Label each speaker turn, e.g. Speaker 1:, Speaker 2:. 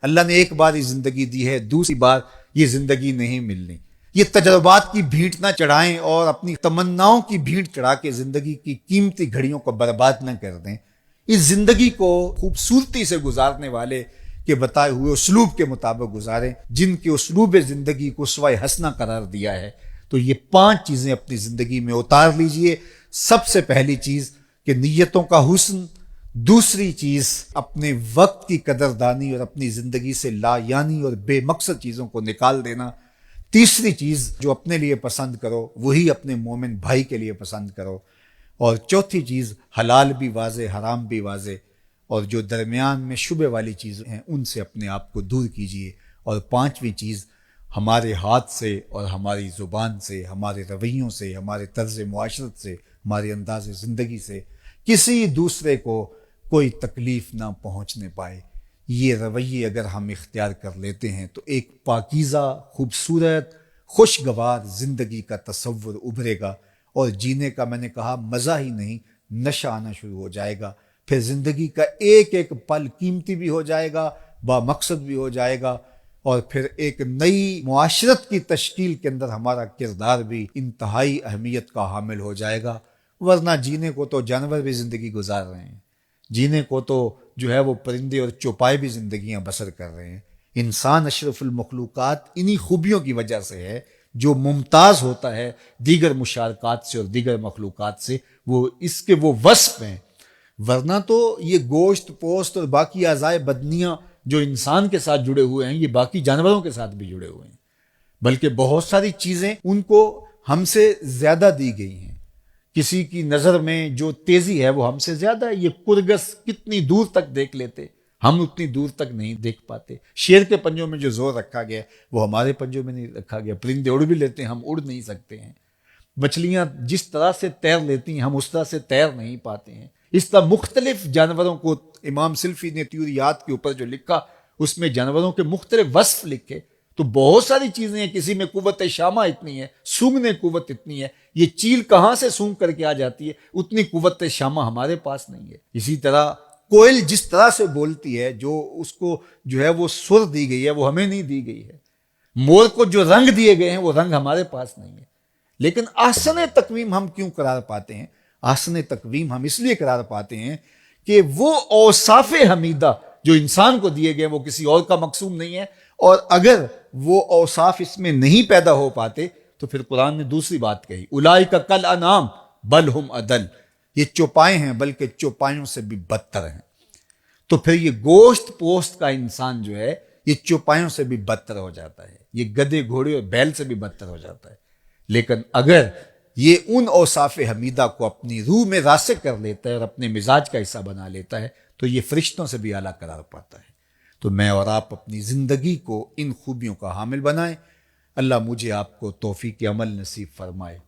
Speaker 1: اللہ نے ایک بار یہ زندگی دی ہے، دوسری بار یہ زندگی نہیں ملنی۔ یہ تجربات کی بھیٹ نہ چڑھائیں اور اپنی تمناؤں کی بھیٹ چڑھا کے زندگی کی قیمتی گھڑیوں کو برباد نہ کر دیں۔ اس زندگی کو خوبصورتی سے گزارنے والے کے بتائے ہوئے اسلوب کے مطابق گزاریں، جن کے اسلوب زندگی کو اسوہ حسنہ قرار دیا ہے۔ تو یہ 5 چیزیں اپنی زندگی میں اتار لیجئے۔ سب سے پہلی چیز کہ نیتوں کا حسن، دوسری چیز اپنے وقت کی قدردانی اور اپنی زندگی سے لا یعنی اور بے مقصد چیزوں کو نکال دینا، تیسری چیز جو اپنے لیے پسند کرو وہی اپنے مومن بھائی کے لیے پسند کرو، اور چوتھی چیز حلال بھی واضح حرام بھی واضح، اور جو درمیان میں شبہ والی چیزیں ہیں ان سے اپنے آپ کو دور کیجیے، اور پانچویں چیز ہمارے ہاتھ سے اور ہماری زبان سے، ہمارے رویوں سے، ہمارے طرز معاشرت سے، ہمارے انداز زندگی سے کسی دوسرے کو کوئی تکلیف نہ پہنچنے پائے۔ یہ رویے اگر ہم اختیار کر لیتے ہیں تو ایک پاکیزہ، خوبصورت، خوشگوار زندگی کا تصور ابھرے گا، اور جینے کا میں نے کہا مزہ ہی نہیں، نشہ آنا شروع ہو جائے گا۔ پھر زندگی کا ایک ایک پل قیمتی بھی ہو جائے گا، با مقصد بھی ہو جائے گا، اور پھر ایک نئی معاشرت کی تشکیل کے اندر ہمارا کردار بھی انتہائی اہمیت کا حامل ہو جائے گا۔ ورنہ جینے کو تو جانور بھی زندگی گزار رہے ہیں، جینے کو تو جو ہے وہ پرندے اور چوپائے بھی زندگیاں بسر کر رہے ہیں۔ انسان اشرف المخلوقات انہی خوبیوں کی وجہ سے ہے، جو ممتاز ہوتا ہے دیگر مشارکات سے اور دیگر مخلوقات سے، وہ اس کے وہ وصف ہیں۔ ورنہ تو یہ گوشت پوست اور باقی اعضائے بدنیاں جو انسان کے ساتھ جڑے ہوئے ہیں، یہ باقی جانوروں کے ساتھ بھی جڑے ہوئے ہیں، بلکہ بہت ساری چیزیں ان کو ہم سے زیادہ دی گئی ہیں۔ کسی کی نظر میں جو تیزی ہے وہ ہم سے زیادہ ہے۔ یہ کرگس کتنی دور تک دیکھ لیتے، ہم اتنی دور تک نہیں دیکھ پاتے۔ شیر کے پنجوں میں جو زور رکھا گیا وہ ہمارے پنجوں میں نہیں رکھا گیا۔ پرندے اڑ بھی لیتے ہیں، ہم اڑ نہیں سکتے ہیں۔ مچھلیاں جس طرح سے تیر لیتی ہیں ہم اس طرح سے تیر نہیں پاتے ہیں۔ اس طرح مختلف جانوروں کو امام سلفی نے طیوریات کے اوپر جو لکھا اس میں جانوروں کے مختلف وصف لکھے، تو بہت ساری چیزیں ہیں۔ کسی میں قوت شامہ اتنی ہے، سونگنے قوت اتنی ہے، یہ چیل کہاں سے سونگ کر کے آ جاتی ہے، اتنی قوت شامہ ہمارے پاس نہیں ہے۔ اسی طرح کوئل جس طرح سے بولتی ہے، جو اس کو جو ہے وہ سر دی گئی ہے وہ ہمیں نہیں دی گئی ہے۔ مور کو جو رنگ دیے گئے ہیں وہ رنگ ہمارے پاس نہیں ہے۔ لیکن احسن تقویم ہم کیوں قرار پاتے ہیں؟ احسن تقویم ہم اس لیے قرار پاتے ہیں کہ وہ اوصاف حمیدہ جو انسان کو دیے گئے وہ کسی اور کا مقصود نہیں ہے، اور اگر وہ اوصاف اس میں نہیں پیدا ہو پاتے تو پھر قرآن نے دوسری بات کہی، اولئک کالانعام بل ہم اضل، یہ چوپائے ہیں بلکہ چوپایوں سے بھی بدتر ہیں۔ تو پھر یہ گوشت پوست کا انسان جو ہے یہ چوپایوں سے بھی بدتر ہو جاتا ہے، یہ گدھے گھوڑے اور بیل سے بھی بدتر ہو جاتا ہے۔ لیکن اگر یہ ان اوصاف حمیدہ کو اپنی روح میں راسخ کر لیتا ہے اور اپنے مزاج کا حصہ بنا لیتا ہے تو یہ فرشتوں سے بھی اعلیٰ قرار پاتا ہے۔ تو میں اور آپ اپنی زندگی کو ان خوبیوں کا حامل بنائیں۔ اللہ مجھے آپ کو توفیق عمل نصیب فرمائے۔